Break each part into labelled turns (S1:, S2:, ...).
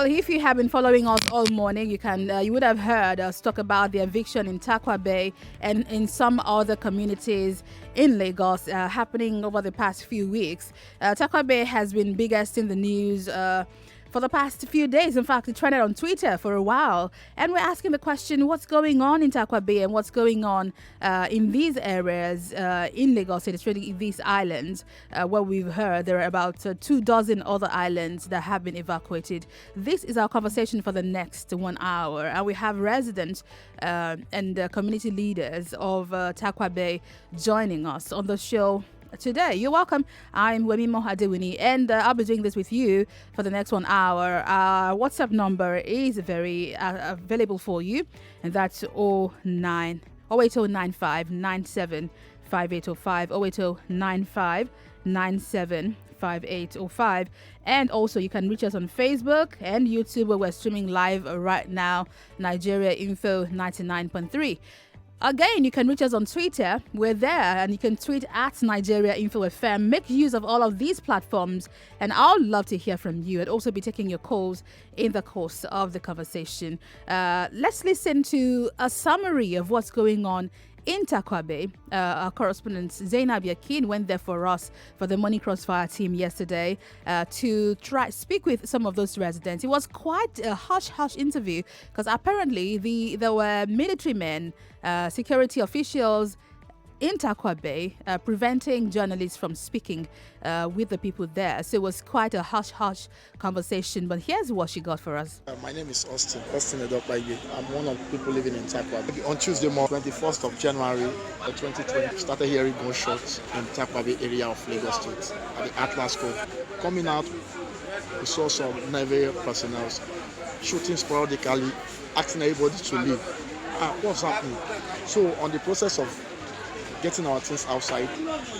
S1: Well, if you have been following us all morning, you would have heard us talk about the eviction in Tarkwa Bay and in some other communities in Lagos happening over the past few weeks. Tarkwa Bay has been biggest in the news for the past few days. In fact, it trended on Twitter for a while. And we're asking the question, what's going on in Tarkwa Bay and what's going on in these areas in Lagos, especially in these islands, where we've heard there are about 24 other islands that have been evacuated. This is our conversation for the next 1 hour. And we have residents and community leaders of Tarkwa Bay joining us on the show today. You're welcome. I'm Wemimo Adewuni, and I'll be doing this with you for the next 1 hour. Our WhatsApp number is very available for you, and that's 08095 97 5805, 08095 97 5805. And also you can reach us on Facebook and YouTube, where we're streaming live right now, Nigeria Info 99.3. Again, you can reach us on Twitter. We're there, and you can tweet at Nigeria Info FM. Make use of all of these platforms, and I'd love to hear from you. I'd also be taking your calls in the course of the conversation. Let's listen to a summary of what's going on in Tarkwa Bay. Our correspondent Zainab Yakin went there for us for the Morning Crossfire team yesterday to try speak with some of those residents. It was quite a hush-hush interview because apparently there were military men, security officials in Tarkwa Bay preventing journalists from speaking with the people there. So it was quite a hush-hush conversation. But here's what she got for us.
S2: My name is Austin Edokpaye. I'm one of the people living in Tarkwa Bay. On Tuesday morning, 21st of January 2020, started hearing gunshots in Tarkwa Bay area of Lagos State at the Atlas Cove. Coming out, we saw some naval personnel shooting sporadically, asking everybody to leave. What's happening? So on the process of getting our things outside,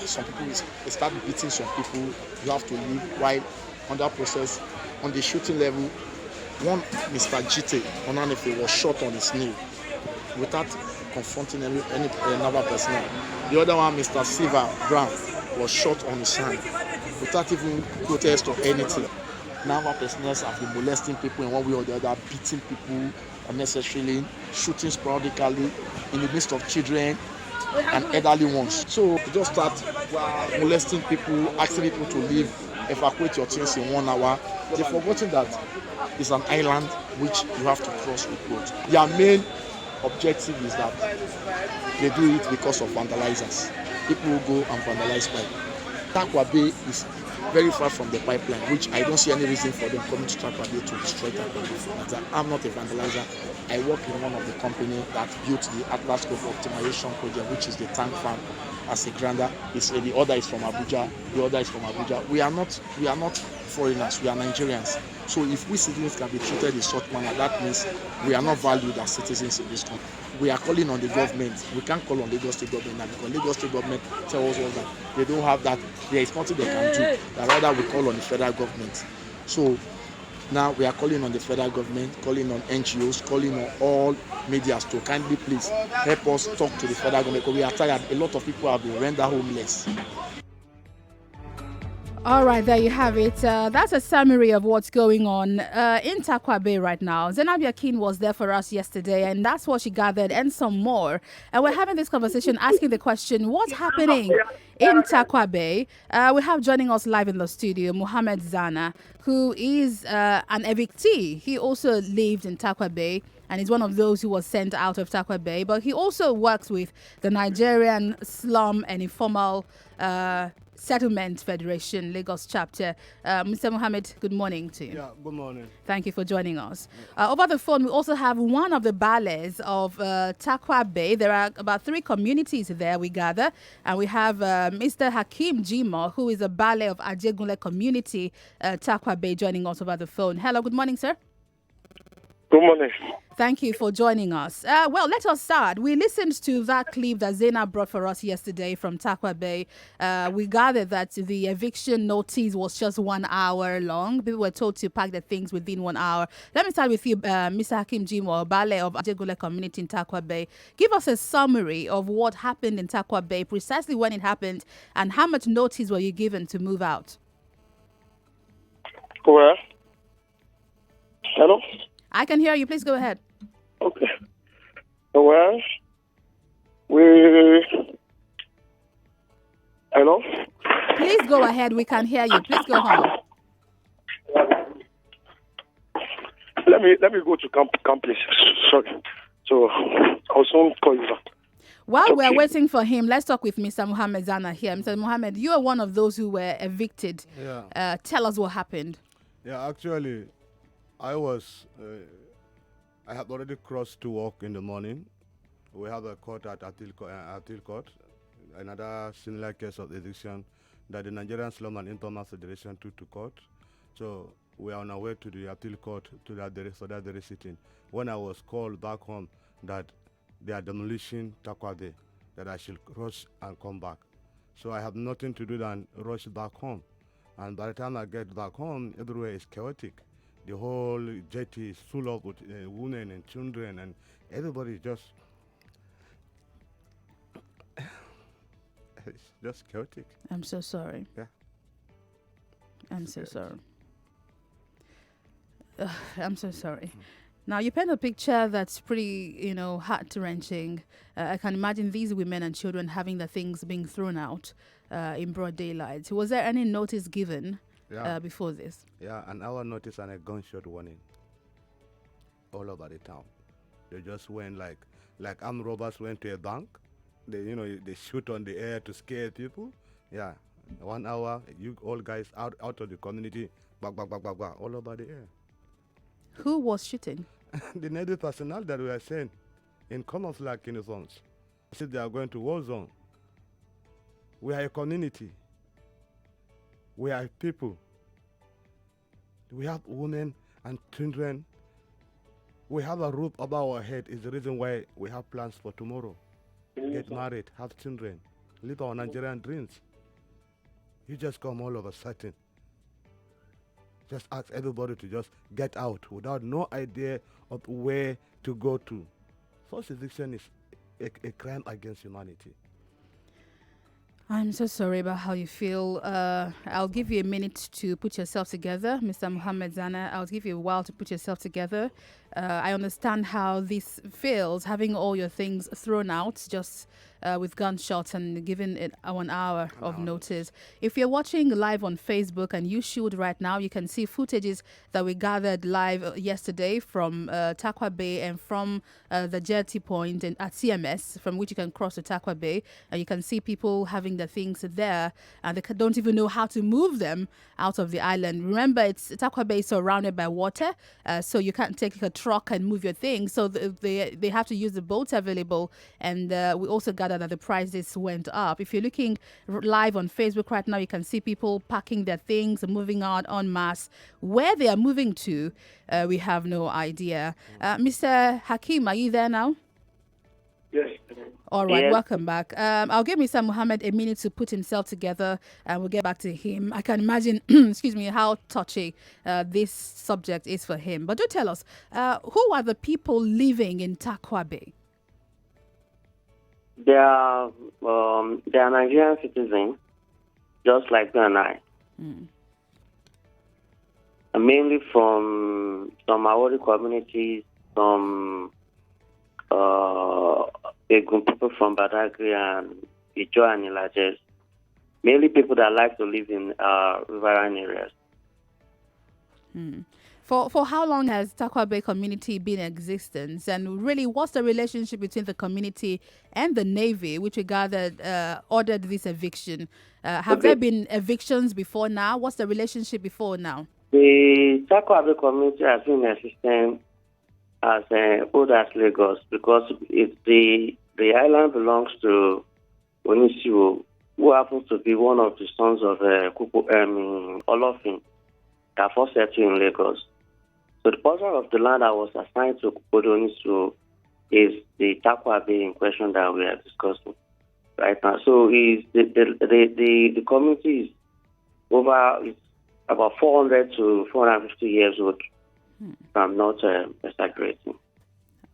S2: some people they start beating some people. You have to leave. While on that process, on the shooting level, one Mr. GT Onanefe was shot on his knee without confronting any another person. The other one, Mr. Silva Brown, was shot on his hand without even protest or anything. Naval personnel have been molesting people in one way or the other, beating people unnecessarily, shooting sporadically in the midst of children and elderly ones. So we just start molesting people, asking people to leave, evacuate your things in 1 hour. They've forgotten that it's an island which you have to cross with boat. Their main objective is that they do it because of vandalizers. People who go and vandalize pipe. Tarkwa Bay is very far from the pipeline, which I don't see any reason for them coming to Tarkwa Bay to destroy Tarkwa Bay. I'm not a vandalizer. I work in one of the companies that built the Atlas Cove optimization project, which is the tank farm as a grander. The other is from Abuja. We are not foreigners. We are Nigerians. So if we citizens can be treated in such manner, that means we are not valued as citizens in this country. We are calling on the government. We can't call on Lagos State government now because Lagos State government tells us that they don't have that. There is nothing they can do. That rather we call on the federal government. So now we are calling on the federal government, calling on NGOs, calling on all medias to kindly please help us talk to the federal government because we are tired. A lot of people have been rendered homeless.
S1: All right, there you have it. That's a summary of what's going on in Tarkwa Bay right now. Zainab Yakin was there for us yesterday, and that's what she gathered and some more. And we're having this conversation, asking the question, what's happening in Tarkwa Bay? We have joining us live in the studio, Mohammed Zana, who is an evictee. He also lived in Tarkwa Bay, and he's one of those who was sent out of Tarkwa Bay. But he also works with the Nigerian Slum and Informal Settlement Federation, Lagos chapter. Mr. Mohammed, good morning to you.
S3: Yeah, good morning.
S1: Thank you for joining us. Over the phone, we also have one of the ballets of Tarkwa Bay. There are about 3 communities there we gather. And we have Mr. Hakeem Jimo, who is a ballet of Ajegunle community, Tarkwa Bay, joining us over the phone. Hello, good morning, sir.
S4: Good morning.
S1: Thank you for joining us. Well, let us start. We listened to that clip that Zainab brought for us yesterday from Tarkwa Bay. We gathered that the eviction notice was just 1 hour long. People were told to pack their things within 1 hour. Let me start with you, Mr. Hakeem Jimo, Ballet of Ajegunle community in Tarkwa Bay. Give us a summary of what happened in Tarkwa Bay, precisely when it happened, and how much notice were you given to move out?
S4: Well, Hello?
S1: I can hear you. Please go ahead.
S4: Okay. Well, we... Hello?
S1: Please go ahead. We can hear you. Please go on.
S4: Let me go to camp, please. Sorry. So, I'll soon call you back.
S1: While we're waiting for him, let's talk with Mr. Mohammed Zana here. Mr. Mohammed, you are one of those who were evicted.
S3: Yeah.
S1: Tell us what happened.
S3: Yeah, actually, I had already crossed to work in the morning. We have a court at Atil Court, another similar case of eviction that the Nigerian Slum and Informal Federation took to court. So we are on our way to the Atil Court to that very sitting. When I was called back home that they are demolishing Tarkwa, that I should rush and come back. So I have nothing to do than rush back home. And by the time I get back home, everywhere is chaotic. The whole jetty is full of women and children, and everybody is it's just chaotic.
S1: I'm so sorry.
S3: Yeah.
S1: I'm so sorry. I'm so sorry. Now, you paint a picture that's pretty, heart-wrenching. I can imagine these women and children having the things being thrown out in broad daylight. Was there any notice given before this?
S3: Yeah, an hour notice and a gunshot warning all over the town. They just went like armed robbers went to a bank. They shoot on the air to scare people. Yeah, 1 hour, you all guys out of the community, back, all over the air.
S1: Who was shooting?
S3: The Navy personnel that we are sent in camouflage uniforms. As if they are going to war zone. We are a community. We are people. We have women and children. We have a roof above our head is the reason why we have plans for tomorrow. Get married, have children, live our Nigerian dreams. You just come all of a sudden. Just ask everybody to just get out without no idea of where to go to. Forced eviction is a crime against humanity.
S1: I'm so sorry about how you feel. I'll give you a minute to put yourself together, Mr. Mohammed Zana. I'll give you a while to put yourself together. I understand how this feels, having all your things thrown out just with gunshots and given it 1 hour of notice. If you're watching live on Facebook, and you should right now, you can see footages that we gathered live yesterday from Tarkwa Bay and from the jetty point at CMS, from which you can cross to Tarkwa Bay, and you can see people having their things there, and they don't even know how to move them out of the island. Remember, Tarkwa Bay is surrounded by water, so you can't take a truck and move your things, so they have to use the boats available. And we also gathered that the prices went up. If you're looking live on Facebook right now, you can see people packing their things and moving out en masse. Where they are moving to, we have no idea. Mr. Hakim, are you there now?
S4: Yes.
S1: All right,
S4: Yes.
S1: Welcome back. I'll give Mr. Mohammed a minute to put himself together, and we'll get back to him. I can imagine, excuse me, how touchy this subject is for him. But do tell us, who are the people living in Tarkwa Bay?
S5: They are Nigerian citizens, just like you and I. Mainly from some Maori communities, some Egun people from Badagry and Ijo and Ilajes. Mainly people that like to live in riverine areas.
S1: For how long has Tarkwa Bay community been in existence? And really, what's the relationship between the community and the Navy, which we gathered ordered this eviction? Have there been evictions before now? What's the relationship before now?
S5: The Tarkwa Bay community has been in existence as old as Lagos, because the island belongs to Onisiwo, who happens to be one of the sons of Olofin, that first settled in Lagos. So the portion of the land that was assigned to Onisiwo is the Tarkwa Bay in question that we are discussing right now. So the community is it's about 400 to 450 years old. I'm not exaggerating.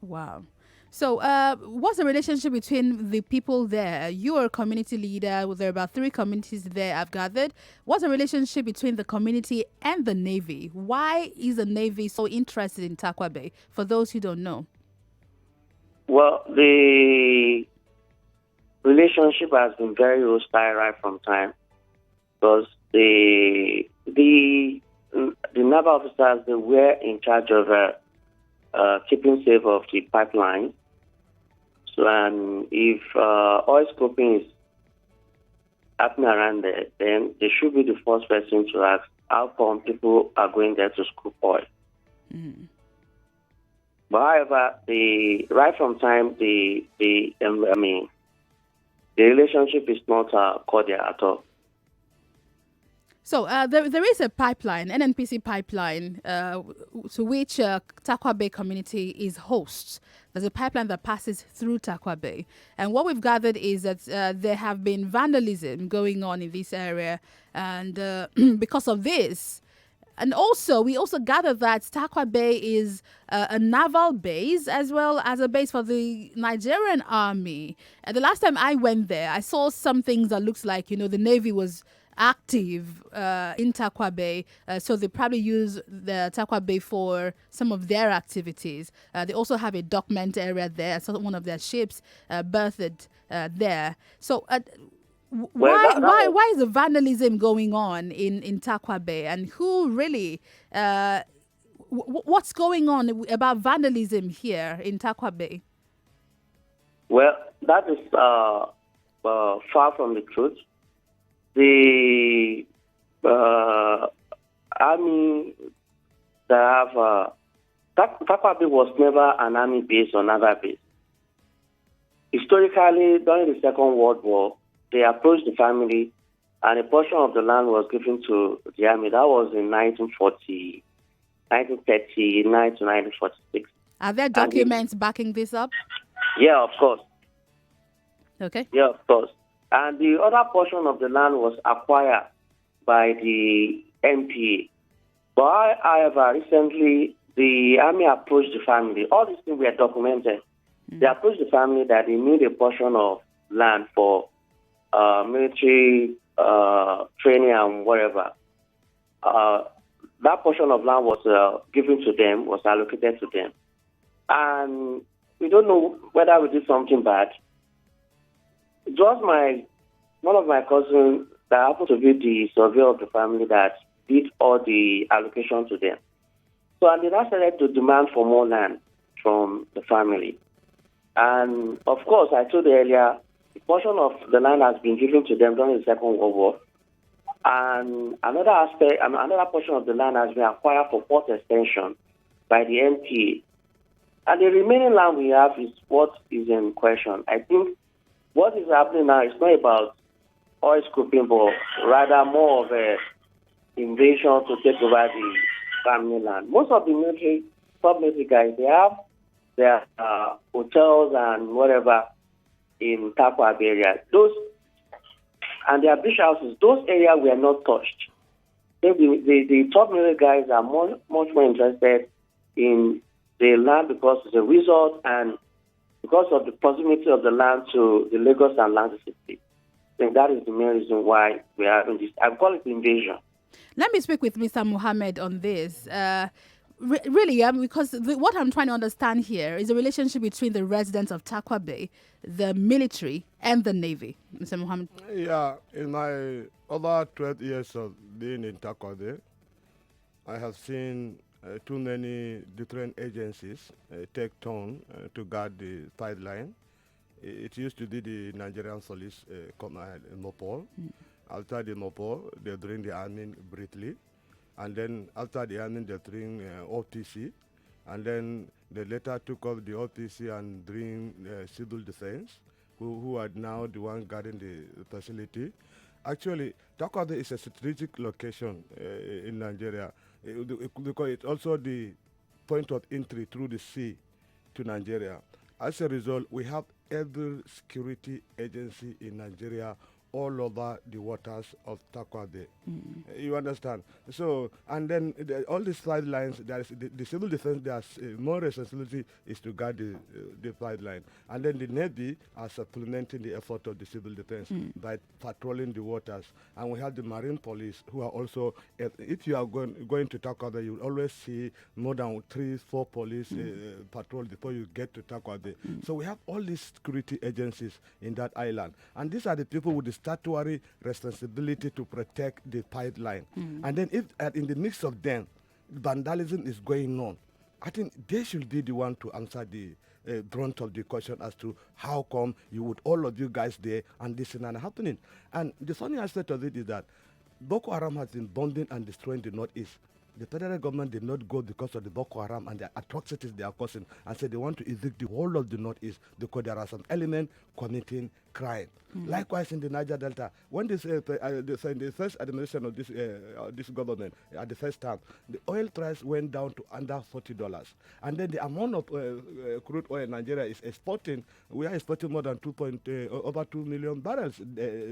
S1: Wow. So, what's the relationship between the people there? You are a community leader. Well, there are about 3 communities there, I've gathered. What's the relationship between the community and the Navy? Why is the Navy so interested in Tarkwa Bay, for those who don't know?
S5: Well, the relationship has been very hostile right from time because the naval officers, they were in charge of keeping safe of the pipeline. So, and if oil scoping is happening around there, then they should be the first person to ask how come people are going there to scoop oil. But however, right from time, the relationship is not cordial at all.
S1: So there is a pipeline, NNPC pipeline, to which Tarkwa Bay community is host. There's a pipeline that passes through Tarkwa Bay. And what we've gathered is that there have been vandalism going on in this area. And because of this, and also, we also gathered that Tarkwa Bay is a naval base as well as a base for the Nigerian army. And the last time I went there, I saw some things that looks like, the Navy was active in Tarkwa Bay. So they probably use the Tarkwa Bay for some of their activities. They also have a dockment area there. I saw one of their ships berthed there. So why is the vandalism going on in Tarkwa Bay, and who really what's going on about vandalism here in Tarkwa Bay?
S5: Well, that is far from the truth. The army that have Tarkwa Bay was never an army base or naval base. Historically, during the Second World War, they approached the family, and a portion of the land was given to the army. That was in 1939 to 1946.
S1: Are there documents backing this up?
S5: Yeah, of course.
S1: Okay.
S5: Yeah, of course. And the other portion of the land was acquired by the NPA. But however, recently, the army approached the family. All these things were documented. They approached the family that they need a portion of land for military training and whatever. That portion of land was given to them, was allocated to them. And we don't know whether we did something bad. It was one of my cousins that happened to be the surveyor of the family that did all the allocation to them. So and they now started to demand for more land from the family. And of course, I told you earlier, a portion of the land has been given to them during the Second World War. And another portion of the land has been acquired for port extension by the NPA. And the remaining land we have is what is in question. I think what is happening now is not about oil scooping, but rather more of an invasion to take over the family land. Most of the military, sub-military guys, they have their hotels and whatever in Tarkwa area. Those and their beach houses, those areas were not touched. The top military guys are much more interested in the land because it's a resort and because of the proximity of the land to the Lagos and Land City. I think that is the main reason why we are having this. I call it invasion.
S1: Let me speak with Mr. Mohammed on this. Really, because what I'm trying to understand here is the relationship between the residents of Tarkwa Bay, the military, and the Navy. Mr. Mohammed.
S3: Yeah, in my other 12 years of being in Tarkwa Bay, I have seen too many different agencies take turn to guard the pipeline. It used to be the Nigerian Police Command in Mopol. After the Mopol, they bring the army briefly. And then after the army, they bring OTC. And then they later took up the OTC and bring civil defense, who are now the one guarding the facility. Actually, Tarkwa Bay is a strategic location in Nigeria because it's also the point of entry through the sea to Nigeria. As a result, we have every security agency in Nigeria all over the waters of Tarkwa Bay. You understand? So, and then all these flight lines, there is the civil defense, there's more responsibility is to guard the flight line. And then the Navy are supplementing the effort of the civil defense by patrolling the waters. And we have the Marine Police who are also, if you are going to Tarkwa Bay, you will always see more than 3-4 police patrol before you get to Tarkwa Bay. So we have all these security agencies in that island. And these are the people with the statutory responsibility to protect the pipeline. And then if in the mix of them, vandalism is going on, I think they should be the one to answer the brunt of the question as to how come you would all of you guys there and this and that happening. And the funny aspect of it is that Boko Haram has been bombing and destroying the Northeast. The federal government did not go because of the Boko Haram and the atrocities they are causing and said they want to evict the whole of the Northeast because there are some elements committing crime. Likewise in the Niger Delta, when in the first administration of this government, at the first time, the oil price went down to under $40. And then the amount of crude oil Nigeria is exporting, we are exporting more than over 2 million barrels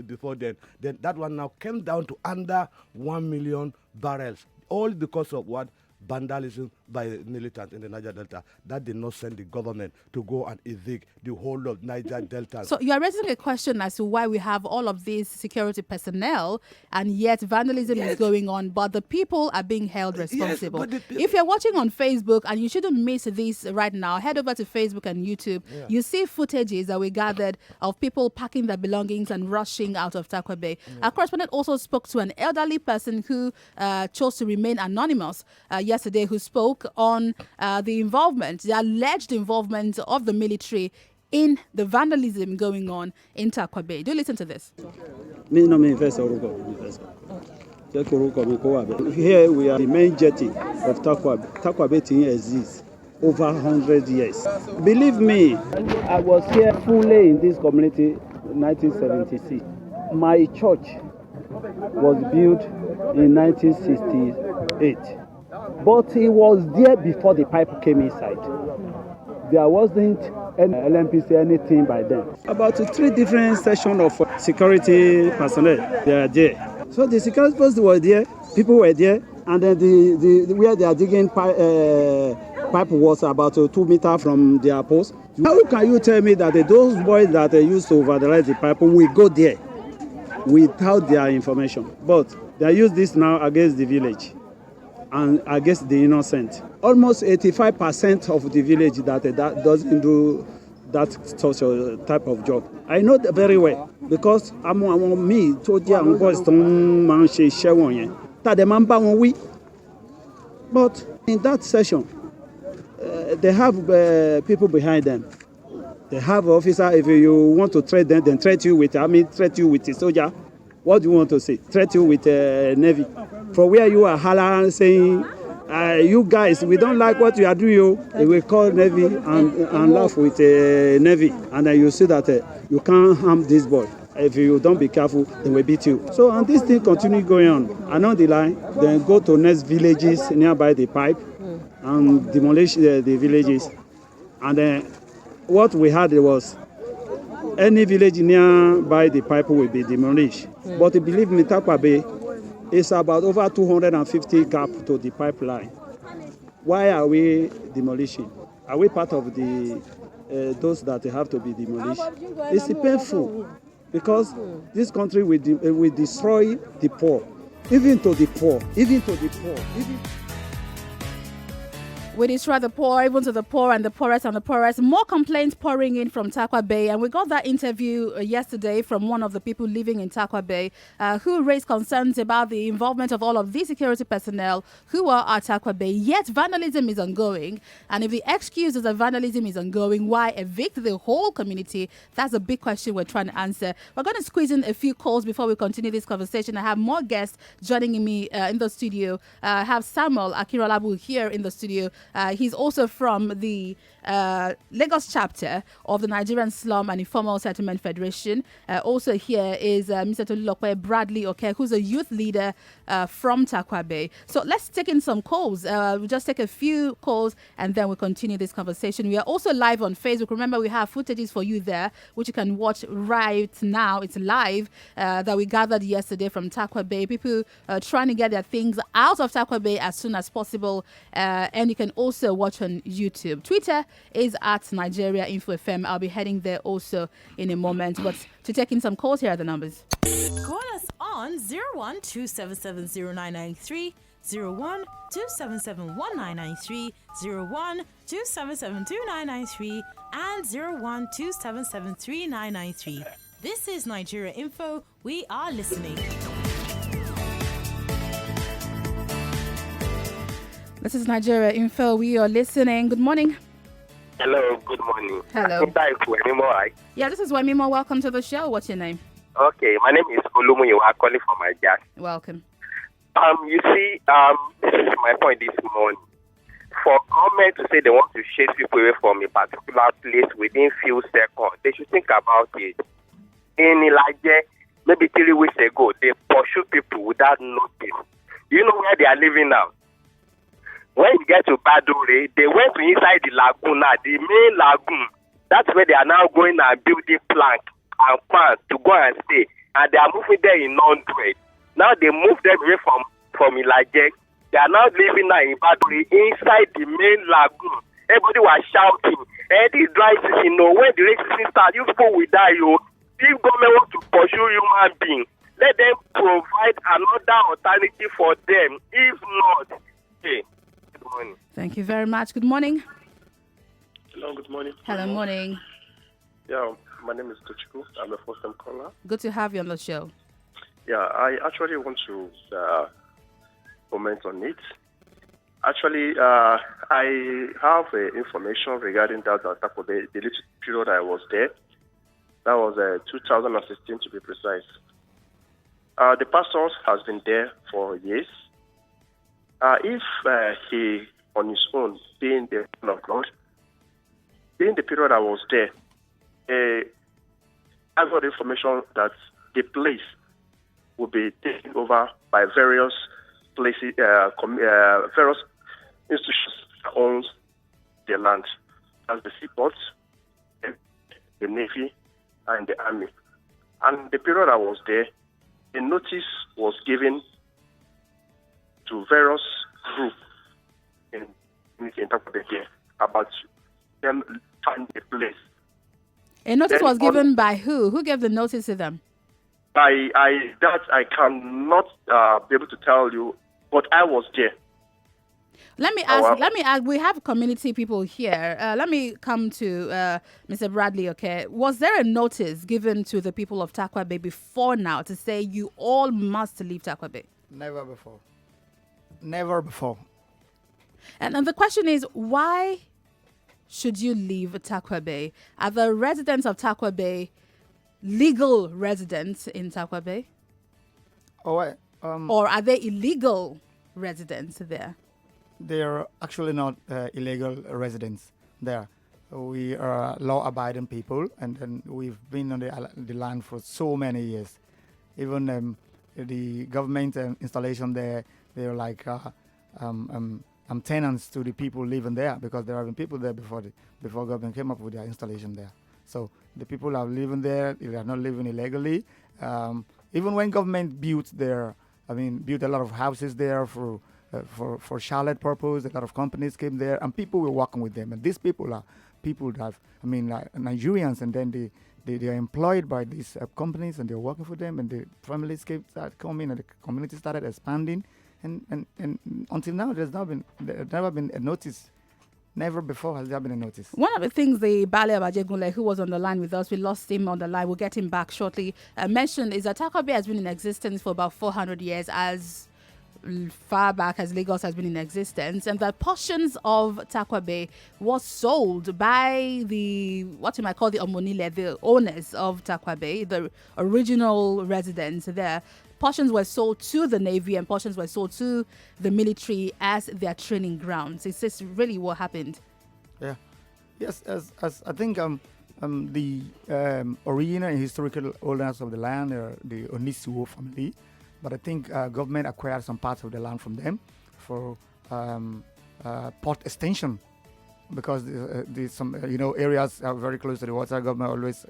S3: before then. Then that one now came down to under 1 million barrels. All because of what? Vandalism by militants in the Niger Delta. That did not send the government to go and evict the whole of Niger Delta.
S1: So you are raising a question as to why we have all of these security personnel and yet vandalism is going on, but the people are being held responsible. Yes, if you're watching on Facebook, and you shouldn't miss this right now, head over to Facebook and YouTube. You see footages that we gathered of people packing their belongings and rushing out of Tarkwa Bay. Our correspondent also spoke to an elderly person who chose to remain anonymous yesterday, who spoke on the alleged involvement of the military in the vandalism going on in Tarkwa Bay. Do listen to this.
S6: Here we are the main jetty of Tarkwa. Tarkwa Bay exists over 100 years. Believe me, I was here fully in this community in 1976. My church was built in 1968. But it was there before the pipe came inside. There wasn't any LMPC, anything by then. About 3 different sections of security personnel, they are there. So the security posts were there, people were there, and then the where they are digging pipe was about 2 meters from their post. How can you tell me that those boys that used to vandalize the pipe will go there without their information? But they use this now against the village and against the innocent. Almost 85% of the village that doesn't do that social type of job. I know that very well because I'm me told you I'm boys don't man share one that the man we. But in that session, they have people behind them. They have officer. If you want to trade them, then trade you with army, trade you with the soldier. What do you want to say? Threat you with Navy. From where you are hollering saying, you guys, we don't like what you are doing. They will call Navy and laugh with Navy. And then you see that you can't harm this boy. If you don't be careful, they will beat you. So, and this thing continue going on. Along the line, then go to next villages nearby the pipe and demolish the villages. And then what we had was any village nearby the pipe will be demolished. But believe me, Tarkwa Bay is about over 250 gap to the pipeline. Why are we demolishing? Are we part of the those that have to be demolished? It's painful because this country will destroy the poor, even to the poor, even to the poor.
S1: We destroy the poor, even to the poor and the poorest. More complaints pouring in from Tarkwa Bay. And we got that interview yesterday from one of the people living in Tarkwa Bay who raised concerns about the involvement of all of these security personnel who are at Tarkwa Bay. Yet vandalism is ongoing. And if the excuse is that vandalism is ongoing, why evict the whole community? That's a big question we're trying to answer. We're going to squeeze in a few calls before we continue this conversation. I have more guests joining me in the studio. I have Samuel Akirolabu here in the studio. He's also from the Lagos chapter of the Nigerian Slum and Informal Settlement Federation. Also here is Mr. Tolulope Bradley Oke, who's a youth leader from Tarkwa Bay. So let's take in some calls. We'll just take a few calls and then we'll continue this conversation. We are also live on Facebook. Remember, we have footages for you there, which you can watch right now. It's live that we gathered yesterday from Tarkwa Bay. People trying to get their things out of Tarkwa Bay as soon as possible. And you can also watch on YouTube. Twitter is at Nigeria Info FM. I'll be heading there also in a moment. But to take in some calls, here are the numbers.
S7: Call us on 01-277-0993, 01-277-1993, 01-277-2993, and 01-277-3993. This is Nigeria Info. We are listening.
S1: This is Nigeria Info. We are listening. Good morning.
S8: Hello, good morning.
S1: Hello.
S8: Wemimo.
S1: Yeah, this is Wemimo. Welcome to the show. What's your name?
S8: Okay, my name is Olumu. You are calling from my gas.
S1: Welcome.
S8: You see, this is my point this morning. For government to say they want to chase people away from a particular place within few seconds, they should think about it. In Elijah, maybe 3 weeks ago, they pursued people without notice. You know where they are living now? When you get to Badore, they went to inside the lagoon, the main lagoon. That's where they are now going and building plank and pans to go and stay. And they are moving there in 100. Now they move them away from Elijah. They are now living now in Badore inside the main lagoon. Everybody was shouting. And this dry season, when the rain season starts, you people will die. If government wants to pursue human beings, let them provide another alternative for them. If not, hey. Good morning.
S1: Thank you very much. Good morning.
S4: Hello, good morning.
S1: Hello, morning.
S4: Yeah, my name is Tochiko. I'm a first-time caller.
S1: Good to have you on the show.
S4: Yeah, I actually want to comment on it. Actually, I have information regarding that Tarkwa Bay, the little period I was there. That was 2016 to be precise. The pastor has been there for years. If he, on his own, being the man of God, during the period I was there, I got information that the place will be taken over by various places, various institutions that owns the land, as the seaport, the Navy, and the Army. And the period I was there, a notice was given to various groups in Tarkwa Bay about them finding a place.
S1: A notice was given by who? Who gave the notice to them?
S4: I cannot be able to tell you, but I was there.
S1: Let me ask. We have community people here. Let me come to Mr. Bradley. Okay, was there a notice given to the people of Tarkwa Bay before now to say you all must leave Tarkwa Bay?
S9: Never before. Never before.
S1: And the question is, why should you leave Tarkwa Bay? Are the residents of Tarkwa Bay legal residents in Tarkwa Bay?
S9: Or
S1: are they illegal residents there?
S9: They're actually not illegal residents there. We are law-abiding people, and we've been on the land for so many years. Even the government installation there, they're like tenants to the people living there, because there have been people there before government came up with their installation there. So the people are living there. They are not living illegally. Even when government built a lot of houses there for Charlotte purpose, a lot of companies came there, and people were working with them. And these people are people that like Nigerians, and then they are employed by these companies, and they're working for them, and the families started coming, and the community started expanding. And until now, there's never been a notice. Never before has there been a notice.
S1: One of the things the Bale Abajegunle, who was on the line with us, we lost him on the line, we'll get him back shortly, mentioned is that Tarkwa Bay has been in existence for about 400 years, as far back as Lagos has been in existence, and that portions of Tarkwa Bay was sold by the, what you might call the Omonile, the owners of Tarkwa Bay, the original residents there. portions were sold to the Navy and portions were sold to the military as their training grounds. Is this really what happened?
S9: Yeah. Yes, as I think the original and historical owners of the land are the Onisiwo family, but I think government acquired some parts of the land from them for port extension, because some areas are very close to the water. Government always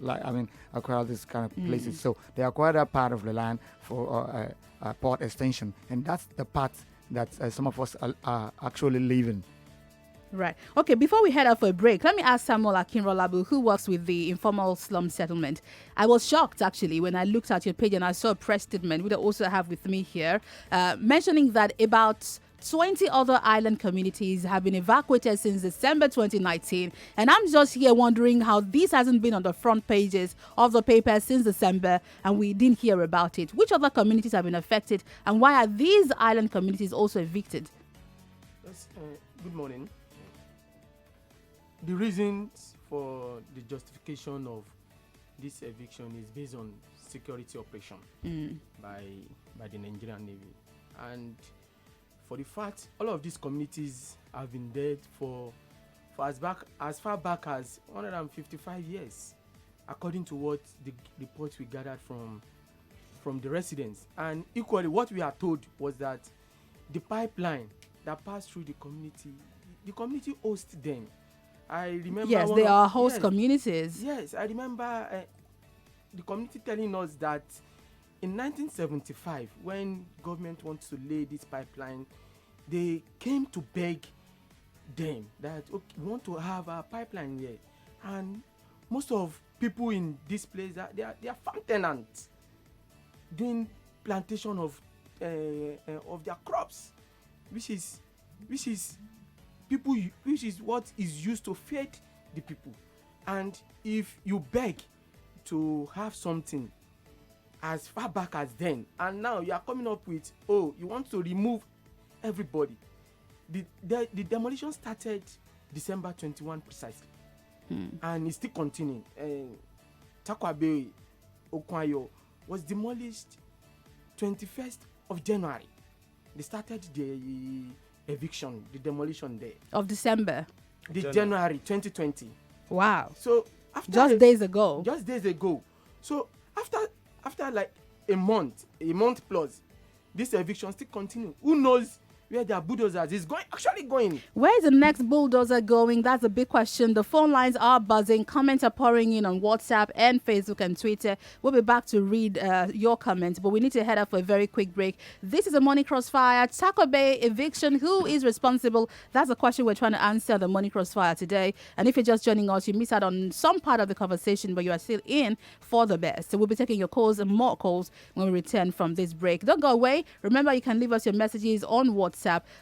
S9: acquire this kind of places, so they acquired that part of the land for port extension, and that's the part that some of us are actually living.
S1: Right. Okay, before we head out for a break, let me ask Samuel Akinrolabu, who works with the informal slum settlement. I was shocked, actually, when I looked at your page and I saw a press statement, which I also have with me here, mentioning that about 20 other island communities have been evacuated since December 2019. And I'm just here wondering how this hasn't been on the front pages of the paper since December and we didn't hear about it. Which other communities have been affected and why are these island communities also evicted?
S10: Yes, good morning. The reasons for the justification of this eviction is based on security operation by the Nigerian Navy. And for the fact, all of these communities have been dead for as far back as 155 years, according to what the reports we gathered from the residents. And equally, what we are told was that the pipeline that passed through the community hosts them. I remember.
S1: Yes, they are host communities.
S10: Yes, I remember the community telling us that in 1975, when government wants to lay this pipeline, they came to beg them that, okay, we want to have a pipeline here, and most of people in this place they are farm tenants doing plantation of their crops, which is what is used to feed the people. And if you beg to have something as far back as then, and now you are coming up with, you want to remove everybody. The demolition started December 21 precisely, and it's still continuing. Tarkwa Okwayo was demolished 21st of January. They started the eviction, the demolition day
S1: of December,
S10: January 2020.
S1: Wow!
S10: So after
S1: just days ago.
S10: So after like a month plus, this eviction still continue. Who knows where their bulldozers is actually going?
S1: Where is the next bulldozer going? That's a big question. The phone lines are buzzing. Comments are pouring in on WhatsApp and Facebook and Twitter. We'll be back to read your comments, but we need to head up for a very quick break. This is a Morning Crossfire. Tarkwa eviction. Who is responsible? That's the question we're trying to answer the Morning Crossfire today. And if you're just joining us, you missed out on some part of the conversation, but you are still in for the best. So we'll be taking your calls and more calls when we return from this break. Don't go away. Remember, you can leave us your messages on WhatsApp.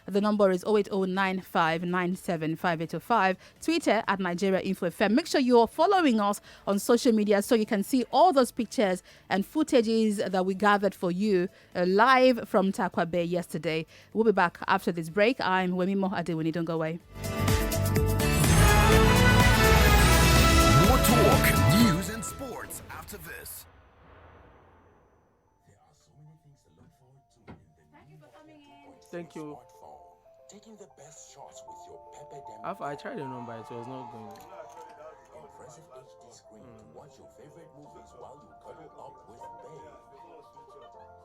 S1: The number is 08095975805. Twitter at Nigeria Info FM. Make sure you're following us on social media so you can see all those pictures and footages that we gathered for you live from Tarkwa Bay yesterday. We'll be back after this break. I'm Wemimo Adewuni. Don't go away.
S11: More talk, news and sports after this.
S10: Thank you.
S11: Taking the best shots with your
S10: I tried the number, it was not going.
S11: Impressive HD screen to watch your favorite movies while you cuddle up with babe.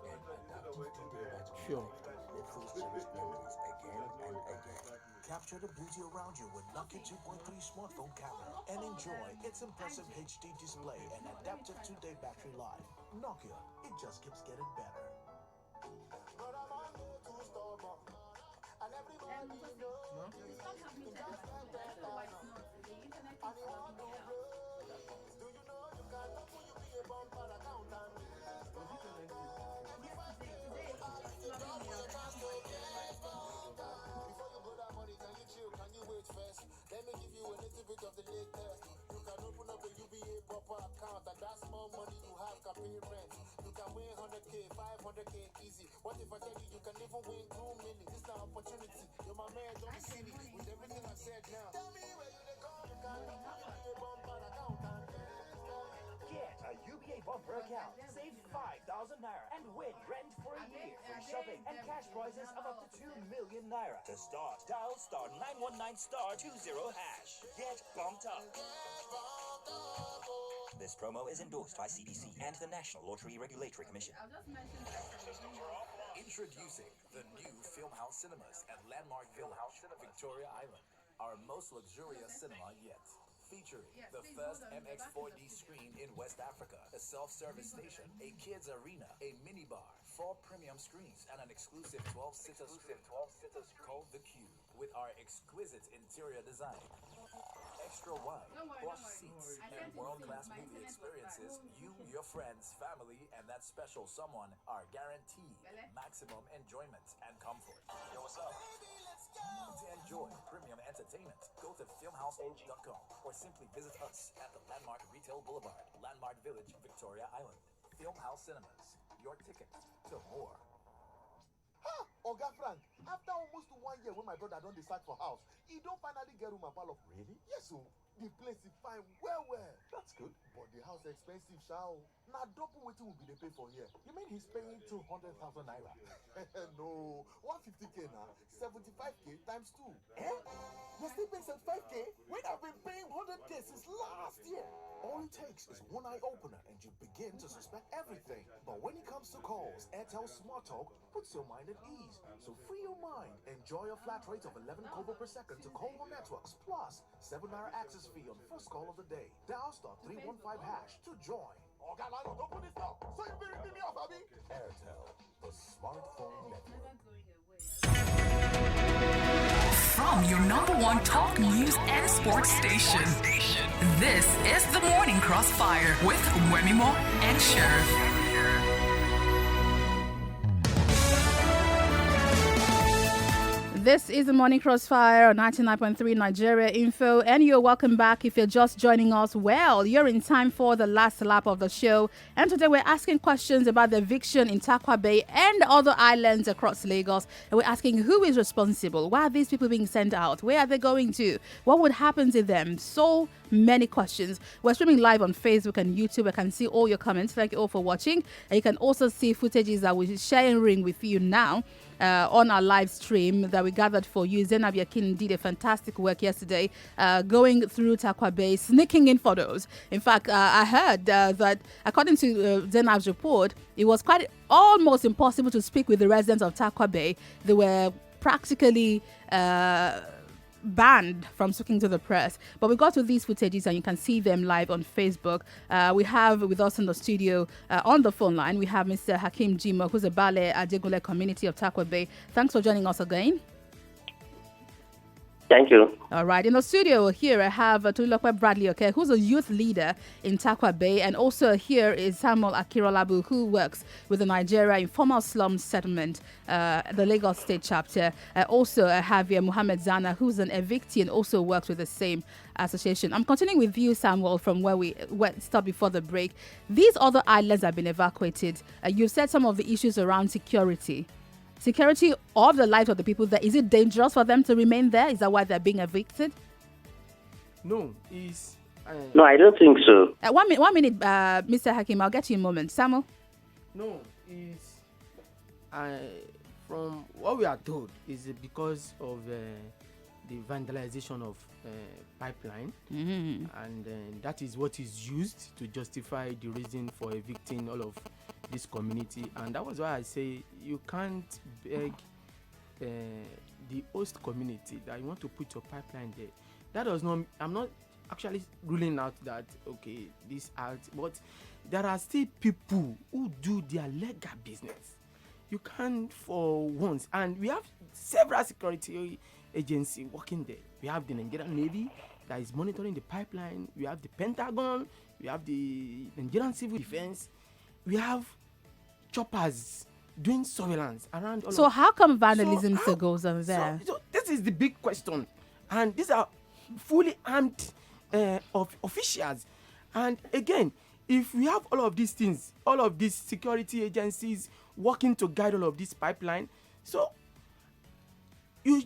S11: And adaptive 2D battery.
S10: Sure.
S11: Live those cherished memories again and again. Capture the beauty around you with Nokia 2.3 smartphone camera and enjoy its impressive HD display and adaptive 2-day battery life. Nokia, it just keeps getting better.
S12: Let me give you a little bit of the latest. You can open up a UBA proper account, and that's more money you have can pay rent. You can win 100k, 500k easy. What if I tell you you can even win 2 million? This is an opportunity. You're my man, don't be silly. With everything I said now, tell me where you go. You can UBA bumper account and
S11: get a UBA bumper account. Save 5,000 naira and win rent
S13: prizes of up to 2 million naira. To start, dial *919*20#. Get bumped up. This promo is endorsed by CDC and the National Lottery Regulatory Commission.
S11: Introducing the new Filmhouse Cinemas at Landmark Village, Victoria Island, our most luxurious cinema yet. Featuring the first MX 4D screen in West Africa, a self-service station, a kids arena, a minibar, 4 premium screens, and an exclusive 12-sitter screen called The Cube, with our exquisite interior design. Extra wide, plush seats, and world-class movie experiences. You, your friends, family, and that special someone are guaranteed maximum enjoyment and comfort. Yo, what's up? To enjoy premium entertainment, go to filmhouseng.com or simply visit us at the Landmark Retail Boulevard, Landmark Village, Victoria Island. Filmhouse Cinemas, your ticket to more.
S14: Oga Frank, after almost 1 year when my brother don't decide for house, he don't finally get room and parlor. Really? Yes, so the place is fine, well. That's good. But the house expensive, shall. Now double waiting will be the pay for here.
S11: You mean he's paying 200,000 naira?
S14: No, 150k now, 75k times 2.
S11: Eh? You're still paying 75k? When I've been paying 100k since last year. All it takes is one eye opener and you begin to suspect everything. But when it comes to calls, Airtel Smart Talk puts your mind at ease. So free your mind. Enjoy a flat rate of 11 kobo per second to call more networks, plus 7 naira access fee on first call of the day. Dial *315# to join.
S14: Oga Lano, open this door. So you be ripping me off, Abby?
S11: Airtel, the smartphone network.
S15: From your #1 talk news and sports station. This is the Morning Crossfire with Wemimo and Sheriff.
S1: This is the Morning Crossfire on 99.3 Nigeria Info, and you're welcome back if you're just joining us. Well, you're in time for the last lap of the show, and today we're asking questions about the eviction in Tarkwa Bay and other islands across Lagos, and we're asking who is responsible, why are these people being sent out, where are they going to, what would happen to them? So many questions. We're streaming live on Facebook and YouTube. I can see all your comments. Thank you all for watching, and you can also see footages that we're sharing with you now. On our live stream that we gathered for you. Zainab Yakin did a fantastic work yesterday going through Tarkwa Bay, sneaking in photos. In fact, I heard that according to Zainab's report, it was almost impossible to speak with the residents of Tarkwa Bay. They were practically banned from speaking to the press, but we got to these footages and you can see them live on Facebook. We have with us in the studio on the phone line, we have Mr. Hakim Jimo, who's a Bale Adegule community of Tarkwa Bay. Thanks for joining us again.
S5: Thank you.
S1: All right. In the studio here, I have Tulilokwe Bradley, okay, who's a youth leader in Tarkwa Bay. And also here is Samuel Akirolabu, who works with the Nigeria Informal Slums Settlement, the Lagos State chapter. Also, I have here Muhammad Zana, who's an evictee and also works with the same association. I'm continuing with you, Samuel, from where we stopped before the break. These other islands have been evacuated. You've said some of the issues around security of the lives of the people there. Is it dangerous for them to remain there? Is that why they're being evicted?
S10: No,
S5: no, I don't think so.
S1: 1 minute, Mr. Hakim. I'll get to you in a moment. Samuel?
S10: No, from what we are told, is because of the vandalization of pipeline, and that is what is used to justify the reason for evicting all of this community. And that was why I say you can't beg the host community that you want to put your pipeline there. That does not, I'm not actually ruling out that okay, this act, but there are still people who do their legal business. You can't for once, and we have several security agencies working there. We have the Nigerian Navy that is monitoring the pipeline. We have the Pentagon. We have the Nigerian Civil Defense. We have choppers doing surveillance around all.
S1: So how come vandalism still goes on there?
S10: So this is the big question, and these are fully armed officials. And again, if we have all of these things, all of these security agencies working to guide all of this pipeline, so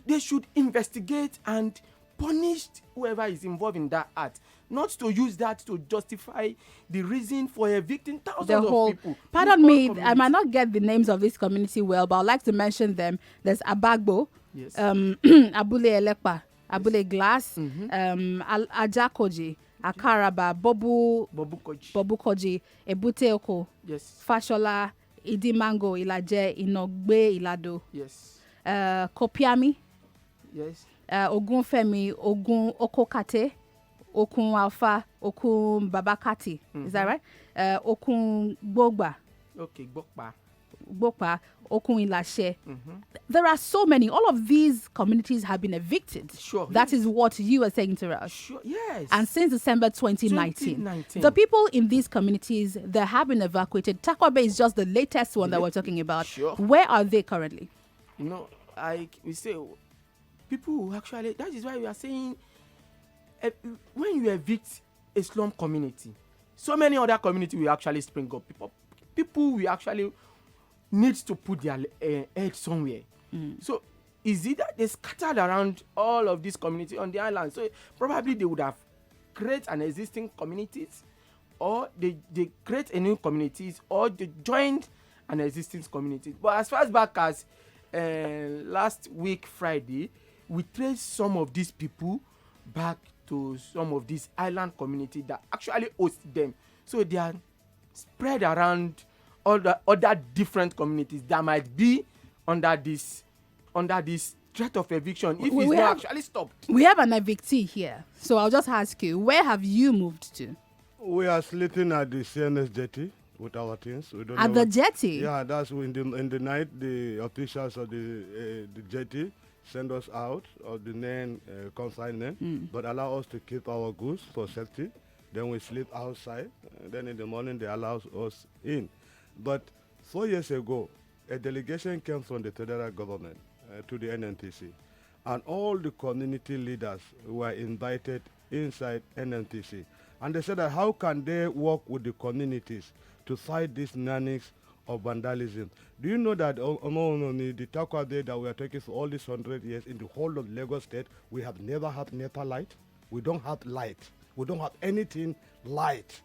S10: they should investigate and punished whoever is involved in that act, not to use that to justify the reason for evicting thousands of people.
S1: Pardon me, I might not get the names of this community well, but I'd like to mention them. There's Abagbo,
S10: Yes.
S1: Abule Elekpa, Abule Glass, Ajakoji, Akaraba, Bobu Koji, Ebute Oko,
S10: Yes.
S1: Fashola, Idimango, Ilaje, Inogbe, Ilado,
S10: Yes.
S1: Kopiami,
S10: Yes.
S1: Ogunfemi, Ogun Okokate, Okun Alpha, Okun Babakati. Is that right? Okun Gbogba.
S10: Okay,
S1: Gbokpa, Okun Ilashe. There are so many. All of these communities have been evicted.
S10: Sure.
S1: That is what you are saying to us.
S10: Sure. Yes.
S1: And since December 2019, the people in these communities, they have been evacuated. Takwabe is just the latest one that we're talking about.
S10: Sure.
S1: Where are they currently?
S10: You know, we say people who actually, that is why we are saying when you evict a slum community, so many other communities will actually spring up. People will actually need to put their head somewhere. So is it that they scattered around all of these communities on the island? So probably they would have created an existing communities, or they create a new communities, or they joined an existing community. But as far as back as last week Friday, we traced some of these people back to some of these island communities that actually host them. So they are spread around all the other different communities that might be under this threat of eviction if it's not actually stopped.
S1: We have an evictee here. So I'll just ask you, where have you moved to?
S3: We are sleeping at the CNS jetty with our things. We don't
S1: At
S3: know
S1: the jetty?
S3: Yeah, that's in the night. The officials of the jetty send us out of the main consignment, but allow us to keep our goods for safety. Then we sleep outside. Then in the morning they allow us in. But 4 years ago, a delegation came from the federal government to the NNPC, and all the community leaders were invited inside NNPC. And they said that how can they work with the communities to fight these nannies of vandalism? Do you know that the Tarkwa Bay that we are taking for all these 100 years in the whole of Lagos State, we have never had NEPA light? We don't have light. We don't have anything light.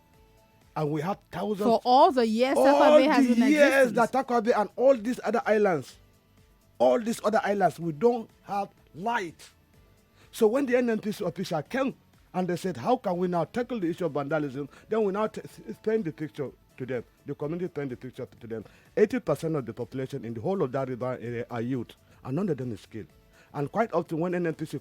S3: And we have thousands.
S1: For all the years Tarkwa Bay has been
S3: existence. That Tarkwa Bay and all these other islands, we don't have light. So when the NNPC official came and they said, how can we now tackle the issue of vandalism? Then we now paint the picture to them. The community paint the picture to them. 80% of the population in the whole of that river area are youth, and none of them is skilled. And quite often when NNPC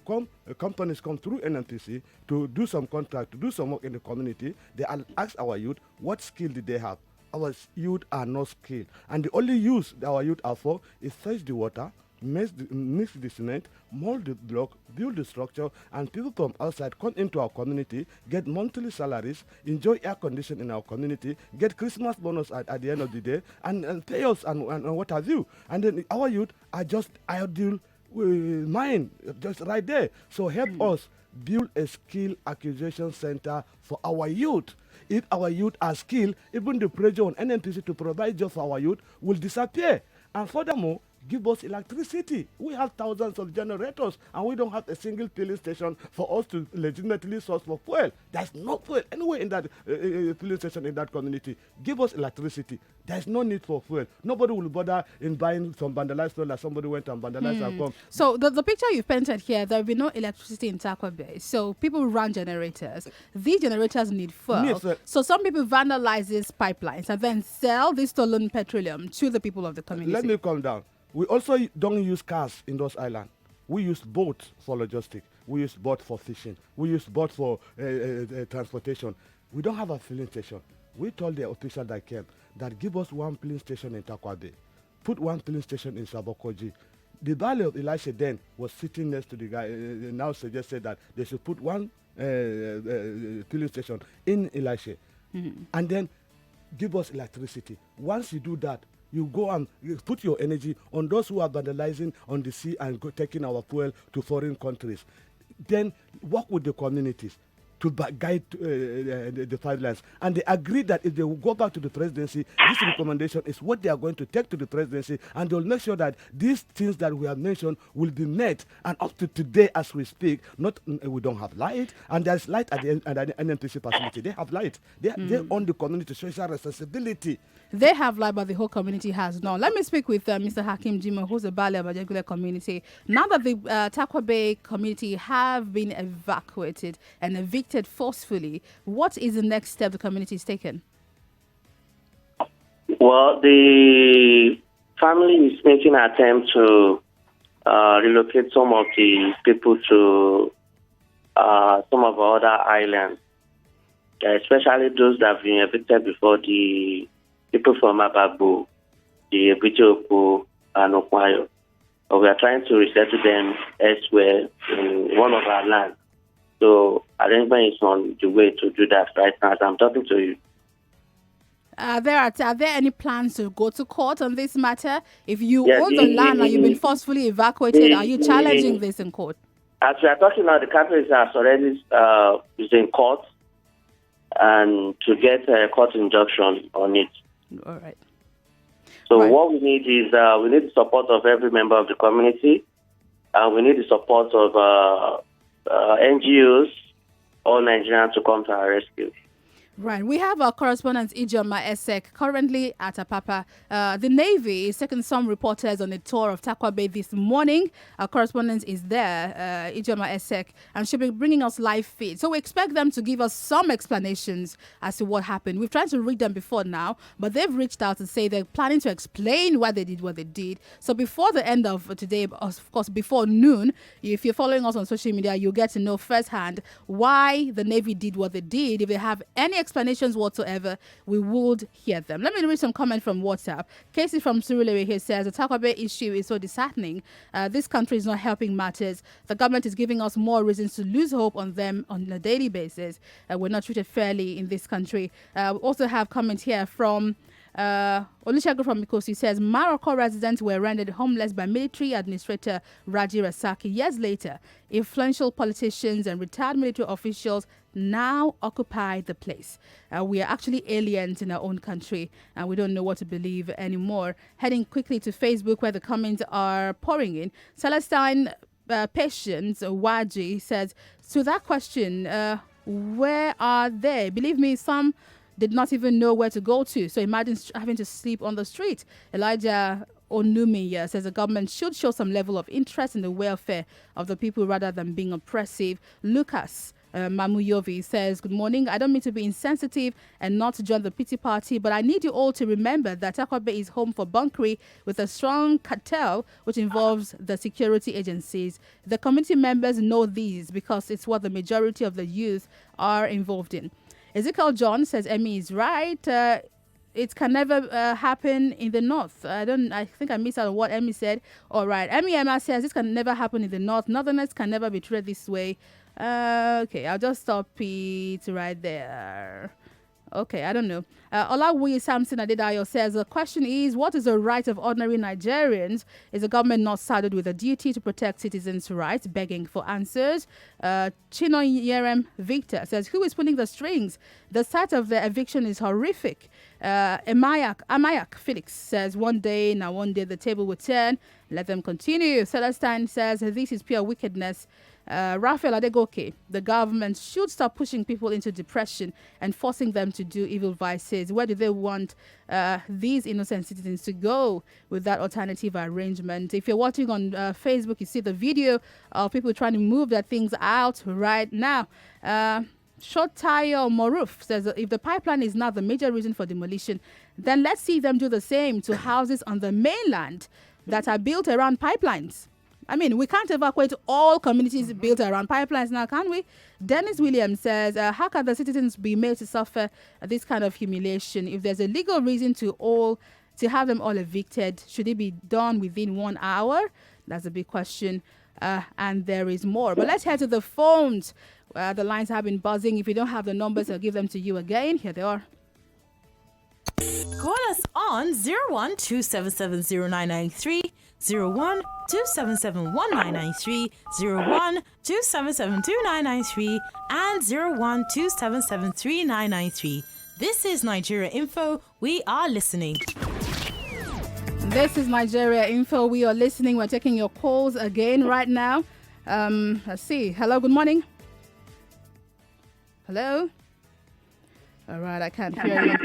S3: companies come through NNPC to do some contract, to do some work in the community, they ask our youth, what skill did they have? Our youth are not skilled. And the only use that our youth are for is fetch the water, mix the cement, mold the block, build the structure, and people from outside come into our community, get monthly salaries, enjoy air conditioning in our community, get Christmas bonus at the end of the day, and pay us and what have you. And then our youth are just ideal mind, just right there. So help us build a skill acquisition center for our youth. If our youth are skilled, even the pressure on NNPC to provide jobs for our youth will disappear. And furthermore, give us electricity. We have thousands of generators, and we don't have a single filling station for us to legitimately source for fuel. There's no fuel anywhere in that filling station in that community. Give us electricity. There's no need for fuel. Nobody will bother in buying some vandalized fuel that somebody went and vandalized and come.
S1: So the picture you've painted here, there will be no electricity in Tarkwa Bay. So people run generators. These generators need fuel. So some people vandalize these pipelines and then sell this stolen petroleum to the people of the community.
S3: Let me calm down. We also don't use cars in those islands. We use boats for logistics. We use boats for fishing. We use boats for transportation. We don't have a filling station. We told the official that came that give us one filling station in Tarkwa Bay. Put one filling station in Sabokoji. The Valley of Elisha then was sitting next to the guy. Now suggested that they should put one filling station in Elisha. And then give us electricity. Once you do that, you go and you put your energy on those who are vandalizing on the sea and taking our fuel to foreign countries. Then work with the communities. to guide the five lines. And they agreed that if they will go back to the presidency, this recommendation is what they are going to take to the presidency, and they will make sure that these things that we have mentioned will be met. And up to today, as we speak, we don't have light, and there's light at the NNPC facility. They have light. They own the community social responsibility.
S1: They have light, but the whole community has none. Let me speak with Mr. Hakim Jimo, who's a Bali of a regular community. Now that the Tarkwa Bay community have been evacuated and evicted forcefully, what is the next step the community is taking?
S5: Well, the family is making an attempt to relocate some of the people to some of our other islands, especially those that have been evicted before, the people from Ababu, the Ebitioku, and Okwayo. But we are trying to resettle them elsewhere in one of our lands. So arrangement is on the way to do that right now as I'm talking to you.
S1: Are there any plans to go to court on this matter? If you own the land and you've been forcefully evacuated, are you challenging this in court?
S5: As we are talking now, the capital has already is in court and to get a court injunction on it.
S1: All right.
S5: So what we need is we need the support of every member of the community, and we need the support of NGOs, all Nigerians to come to our rescue.
S1: Right. We have our correspondent Ijoma Esek currently at Apapa. The Navy is taking some reporters on a tour of Tarkwa Bay this morning. Our correspondent is there, Ijoma Esek, and she'll be bringing us live feed. So we expect them to give us some explanations as to what happened. We've tried to read them before now, but they've reached out to say they're planning to explain why they did what they did. So before the end of today, of course, before noon, if you're following us on social media, you'll get to know firsthand why the Navy did what they did. If they have any explanations whatsoever, we would hear them. Let me read some comment from WhatsApp. Casey from Surulere here says the Tarkwa Bay issue is so disheartening. This country is not helping matters. The government is giving us more reasons to lose hope on them on a daily basis. We're not treated fairly in this country. We also have comment here from Olusegun from Mikosi says Morocco residents were rendered homeless by military administrator Raji Rasaki. Years later, influential politicians and retired military officials now occupy the place. We are actually aliens in our own country and we don't know what to believe anymore. Heading quickly to Facebook where the comments are pouring in. Celestine Patience Waji says, to that question, where are they? Believe me, some did not even know where to go to. So imagine having to sleep on the street. Elijah Onumi says the government should show some level of interest in the welfare of the people rather than being oppressive. Lucas Mamuyovi says, good morning. I don't mean to be insensitive and not to join the pity party, but I need you all to remember that Tarkwa Bay is home for bunkery with a strong cartel which involves the security agencies. The community members know these because it's what the majority of the youth are involved in. Ezekiel John says Emmy is right. It can never happen in the north. I think I missed out on what Emmy said. All right. Emma says this can never happen in the north. Northerners can never be treated this way. Okay, I'll just stop it right there. Okay, I don't know. Olawuyi Samson Adedayo says the question is, what is the right of ordinary Nigerians? Is the government not saddled with a duty to protect citizens' rights? Begging for answers. Chino Yerem Victor says, who is pulling the strings? The sight of the eviction is horrific. Amayak Felix says, one day the table will turn. Let them continue. Celestine says, this is pure wickedness. Raphael Adegoke, the government should stop pushing people into depression and forcing them to do evil vices. Where do they want these innocent citizens to go with that alternative arrangement? If you're watching on Facebook, you see the video of people trying to move their things out right now. Shotayo Moruf says if the pipeline is not the major reason for demolition, then let's see them do the same to houses on the mainland that are built around pipelines. I mean, we can't evacuate all communities built around pipelines now, can we? Dennis Williams says, how can the citizens be made to suffer this kind of humiliation? If there's a legal reason to have them all evicted, should it be done within 1 hour? That's a big question. And there is more. But let's head to the phones. The lines have been buzzing. If you don't have the numbers, I'll give them to you again. Here they are.
S7: Call us on 012770993. 01 277 1993, 01 277 2993, and 01 277 3993. This is Nigeria Info. We are listening.
S1: This is Nigeria Info. We are listening. We're taking your calls again right now. Let's see. Hello, good morning. Hello? All right, I can't hear you.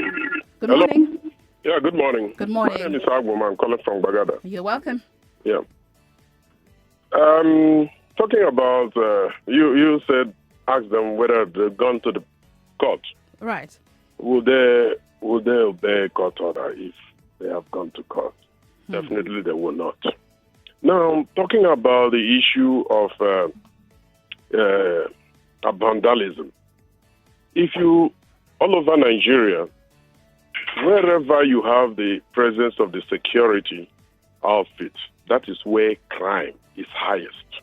S1: Good morning.
S16: Yeah, good morning.
S1: Good morning.
S16: My name is Agwuma. I'm calling from Bagada.
S1: You're welcome.
S16: Yeah. Talking about, you said, ask them whether they've gone to the court.
S1: Right.
S16: Would they obey court order if they have gone to court? Definitely they will not. Now, talking about the issue of vandalism, if you, all over Nigeria, wherever you have the presence of the security outfit, that is where crime is highest.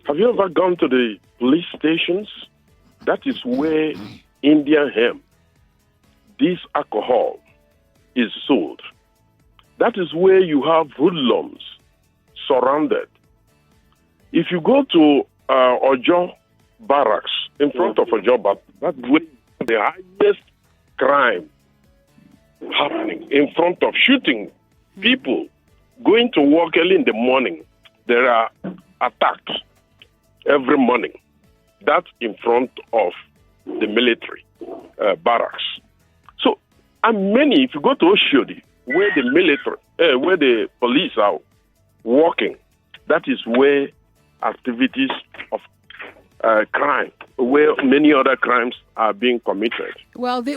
S16: Have you ever gone to the police stations? That is where Indian hemp, this alcohol, is sold. That is where you have hoodlums surrounded. If you go to Ojo barracks, in front of Ojo barracks, that's where the highest crime happening, in front of shooting people going to work early in the morning. There are attacks every morning. That's in front of the military barracks. So, and many, if you go to Oshodi, where the military, where the police are working, that is where activities of crime, where many other crimes are being committed.
S1: Well, the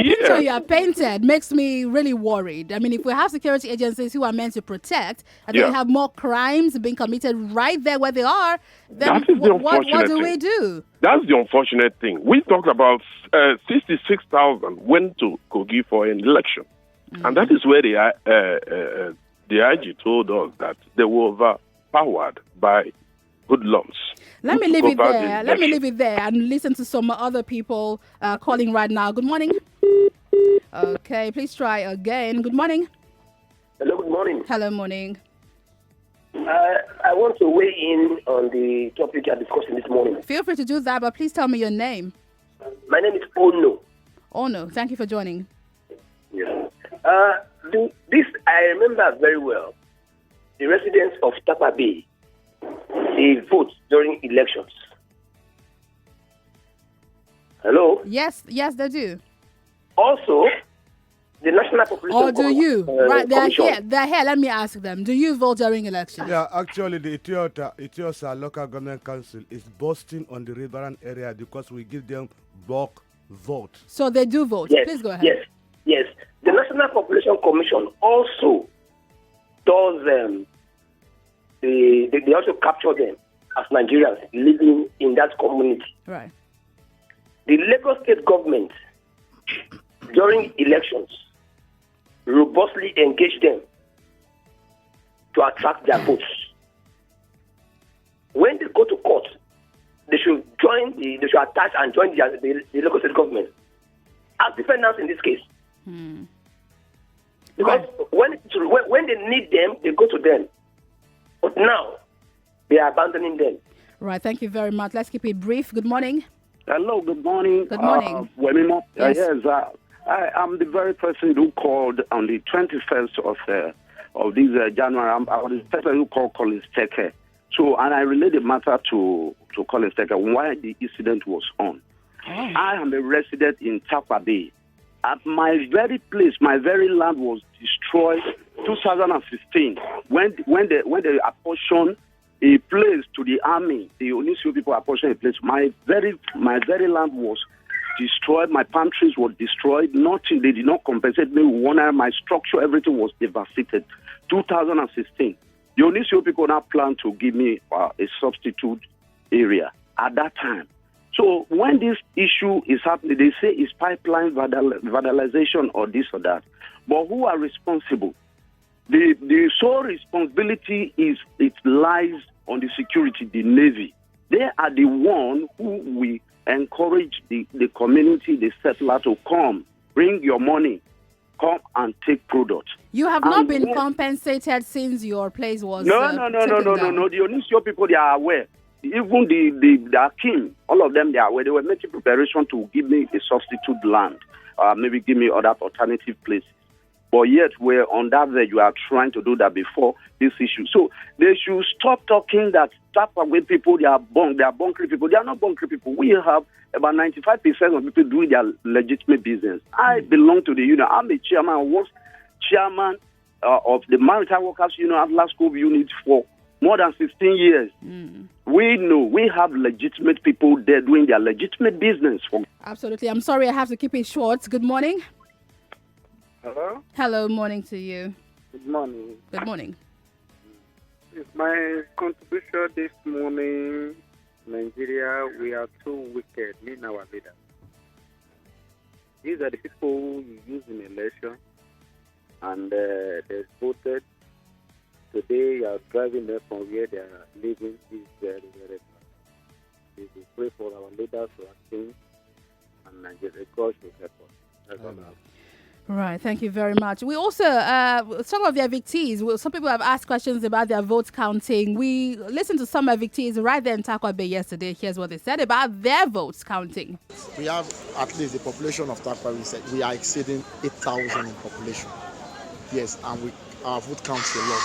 S1: picture you have painted makes me really worried. I mean, if we have security agencies who are meant to protect, and they have more crimes being committed right there where they are, then what do we do?
S16: That's the unfortunate thing. We talked about 66,000 went to Kogi for an election. And that is where the IG told us that they were overpowered by hoodlums.
S1: Let me leave it there. Let me leave it there and listen to some other people calling right now. Good morning. Okay, please try again. Good morning.
S17: Hello, good morning.
S1: Hello, morning.
S17: I want to weigh in on the topic you're discussing this morning.
S1: Feel free to do that, but please tell me your name.
S17: My name is Ono.
S1: Ono, thank you for joining.
S17: Yeah. This I remember very well. The residents of Tarkwa Bay, they vote during elections. Hello?
S1: Yes, they do.
S17: Also, the National Population
S1: Or do you? Right, they're
S17: Commission.
S1: here. They're here. Let me ask them. Do you vote during elections?
S3: Yeah, actually, the Ethiopia local government council is boasting on the riverine area because we give them bulk vote.
S1: So they do vote.
S17: Yes,
S1: Please go ahead.
S17: Yes. The National Population Commission also does they also capture them as Nigerians living in that community.
S1: Right.
S17: The Lagos State government during elections robustly engage them to attract their votes. When they go to court, they should attach and join the Lagos State government as defendants in this case. Because when they need them, they go to them. But now, they are abandoning them.
S1: Right, thank you very much. Let's keep it brief. Good morning.
S18: Hello, good morning.
S1: Good morning.
S18: Wemimo.
S1: Yes.
S18: I'm the very person who called on the 21st of this January. I was the person who called Collins Teke. So, and I relayed the matter to Collins Teke why the incident was on. I am a resident in Tarkwa Bay. At my very place, my very land was destroyed 2016 when they apportioned a place to the army. The Onisio people apportioned a place. My very land was destroyed. My palm trees were destroyed. Nothing. They did not compensate me with 1 hour. My structure, everything was devastated. 2016. The Onisio people now plan to give me a substitute area at that time. So when this issue is happening, they say it's pipeline vandalization or this or that. But who are responsible? The sole responsibility lies on the security, the Navy. They are the one who we encourage the community, the settler to come, bring your money. come and take product.
S1: You have not been compensated since your place was
S18: No.
S1: taken down.
S18: The Onisio people, they are aware. Even the Akim, all of them, they are aware. They were making preparation to give me a substitute land, maybe give me other alternative places. But yet, we're on that verge. You are trying to do that before this issue. So they should stop talking that Tarkwa people, they are bunkry people. They are not bunkry people. We have about 95% of people doing their legitimate business. I belong to the union. I'm a chairman. I was chairman of the Maritime Workers Union at Last School Unit for more than 16 years. We know we have legitimate people there doing their legitimate business.
S1: Absolutely. I'm sorry, I have to keep it short. Good morning.
S19: Hello?
S1: Hello, morning to you.
S19: Good morning.
S1: Good morning.
S19: It's my contribution this morning. Nigeria, we are too wicked in our leaders. These are the people you use in election, and they voted. Today, you are driving them from where they are living is very, very bad. We pray for our leaders to change, and Nigeria, God should help us. That's all I have.
S1: Right, thank you very much. We also, some of the evictees, some people have asked questions about their votes counting. We listened to some evictees right there in Tarkwa Bay yesterday. Here's what they said about their votes counting.
S2: We have at least the population of Tarkwa, we are exceeding 8,000 in population. Yes, and our vote counts a lot.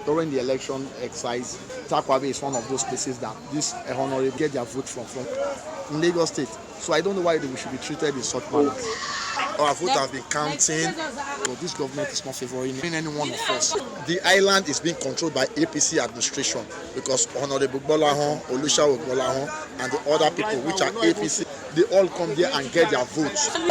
S2: During the election exercise, Tarkwa Bay is one of those places that this honorable get their vote from in Lagos State. So I don't know why we should be treated in such manner. Our vote has been counting, but this government is not favoring any one of us. The island is being controlled by APC administration because Honorable Bolahon, Olusha Bolahon, and the other people which are APC, they all come there and get their votes.
S20: And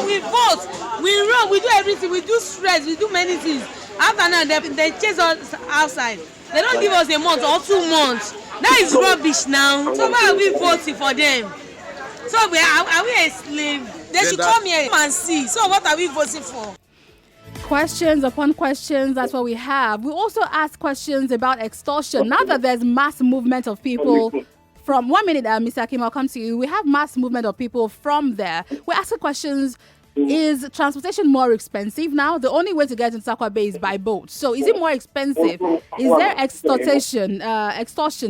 S20: we vote, we run, we do everything, we do stress, we do many things. After now, they chase us outside. They don't give us a month or 2 months. That is rubbish now. So why are we voting for them? So are we a slave? They should come here and see. So what are we voting for?
S1: Questions upon questions, that's what we have. We also ask questions about extortion. Now that there's mass movement of people from 1 minute, Mr. Akim, I'll come to you. We have mass movement of people from there. We're asking questions. Is transportation more expensive now? The only way to get into Tarkwa Bay is by boat. So is it more expensive? Is there extortion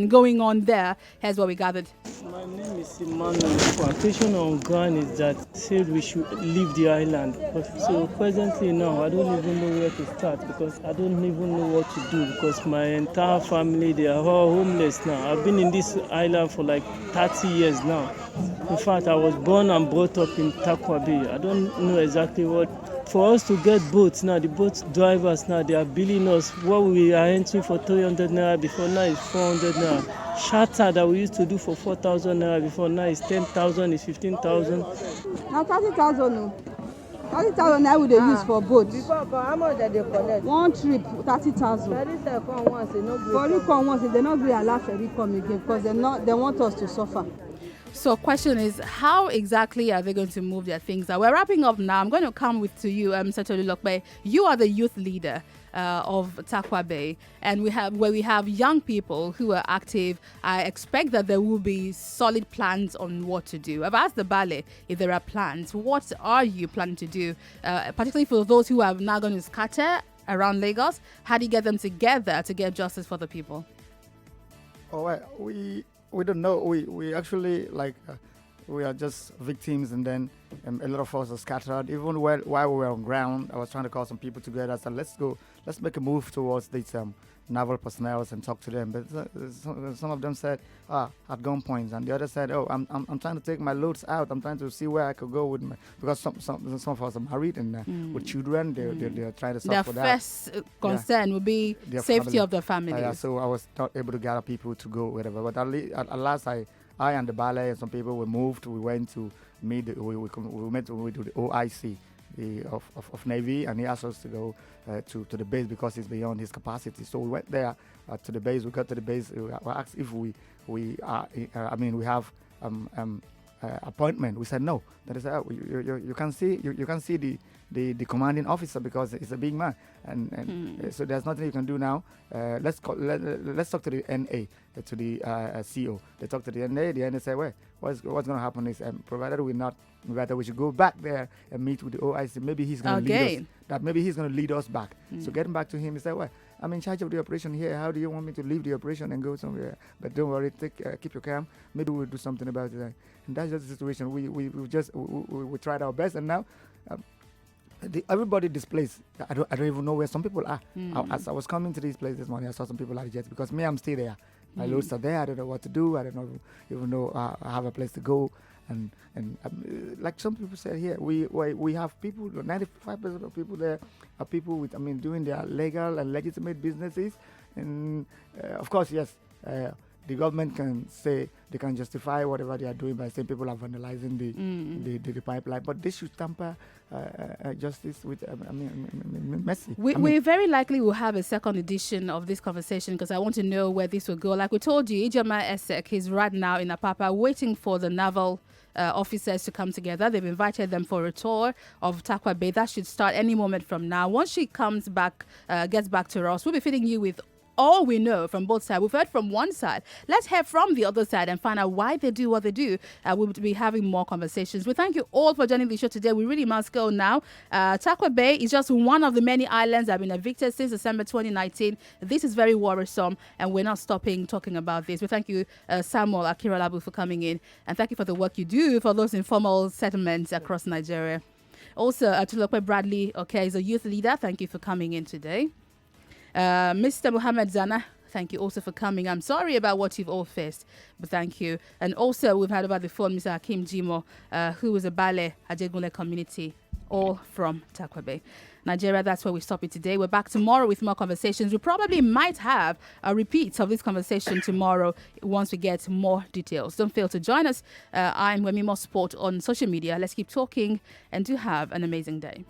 S1: going on there? Here's what we gathered.
S21: My name is Emmanuel. The question on ground is that said we should leave the island. So presently now, I don't even know where to start because I don't even know what to do because my entire family, they are all homeless now. I've been in this island for like 30 years now. In fact, I was born and brought up in Tarkwa Bay. I don't know exactly what. For us to get boats now, the boat drivers now, they are billing us what we are entering for 300 naira before now is 400 naira. Charter that we used to do for 4,000 naira before now is 10,000, is 15,000.
S22: Now 30,000. 30,000 naira we dey use for boat. Before, how much did they collect? One trip, 30,000. Ferry come once, they no gree. Ferry come once, they not gree allow ferry come again because they want us to suffer.
S1: So question is, how exactly are they going to move their things? We're wrapping up now. I'm going to come with to you, Mr. Tolulokbe. You are the youth leader of Tarkwa Bay, and we have young people who are active. I expect that there will be solid plans on what to do. I've asked the Bale if there are plans. What are you planning to do, particularly for those who are now going to scatter around Lagos? How do you get them together to get justice for the people?
S9: Oh, well, we don't know. We actually we are just victims, and then a lot of us are scattered. Even while we were on ground, I was trying to call some people together. I said, let's make a move towards these naval personnel and talk to them. But some of them said, at gunpoint, and the other said, I'm trying to take my loads out. I'm trying to see where I could go with because some of us are married and with children. They're trying to solve for that.
S1: Their first concern will be their safety family. Of the family.
S9: So I was not able to gather people to go wherever. But at last, I and the ballet and some people were moved. We went to meet. We met with the OIC of Navy, and he asked us to go to the base because it's beyond his capacity. So we went there to the base. We got to the base. We asked if we have appointment. We said no. They said, you can see the commanding officer because he's a big man, and so there's nothing you can do now. Let's talk to the NA, to the CO. They talked to the NA. The NA said, well, what's going to happen is, provided we should go back there and meet with the OIC. Maybe he's going to lead us. That maybe he's going to lead us back. So getting back to him, he said, "Well, I'm in charge of the operation here. How do you want me to leave the operation and go somewhere? But don't worry, keep your calm. Maybe we'll do something about it." And that's just the situation. We tried our best, and now everybody displaced. I don't even know where some people are. As I was coming to this place this morning, I saw some people at the jet because me, I'm still there. My loads are there. I don't know what to do. I don't even know I have a place to go. And like some people said here, we have people. 95% of people there are people with, doing their legal and legitimate businesses. And of course, yes, the government can say they can justify whatever they are doing by saying people are vandalizing the pipeline, but they should tamper justice with messy.
S1: We very likely will have a second edition of this conversation because I want to know where this will go. Like we told you, Ijoma Esek is right now in Apapa waiting for the naval officers to come together. They've invited them for a tour of Tarkwa Bay. That should start any moment from now. Once she comes back, gets back to us, we'll be feeding you with all we know from both sides. We've heard from one side. Let's hear from the other side and find out why they do what they do. We'll be having more conversations. We thank you all for joining the show today. We really must go now. Tarkwa Bay is just one of the many islands that have been evicted since December 2019. This is very worrisome, and we're not stopping talking about this. We thank you, Samuel Akiralabu, for coming in, and thank you for the work you do for those informal settlements across Nigeria. Also, Tulope Bradley, is a youth leader. Thank you for coming in today. Mr. Muhammad Zana, thank you also for coming. I'm sorry about what you've all faced, but thank you. And also, we've had about the phone Mr. Hakim Jimo, who is a Bale Ajegunle community, all from Tarkwa Bay. Nigeria, that's where we stop it today. We're back tomorrow with more conversations. We probably might have a repeat of this conversation tomorrow once we get more details. Don't fail to join us. I'm Wemimo Sport on social media. Let's keep talking and do have an amazing day.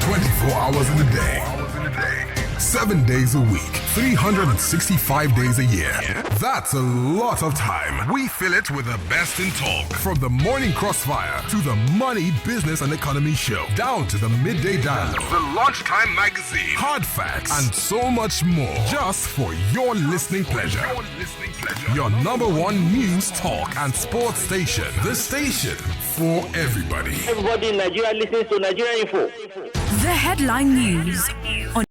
S6: 24 hours in a day, 7 days a week, 365 days a year. That's a lot of time. We fill it with the best in talk. From the morning crossfire to the money, business, and economy show, down to the midday dialogue, the lunchtime magazine, hard facts, and so much more. Just for your listening pleasure. Your number one news, talk, and sports station. The station for everybody.
S17: Everybody in Nigeria listens to Nigeria Info.
S15: The headline news on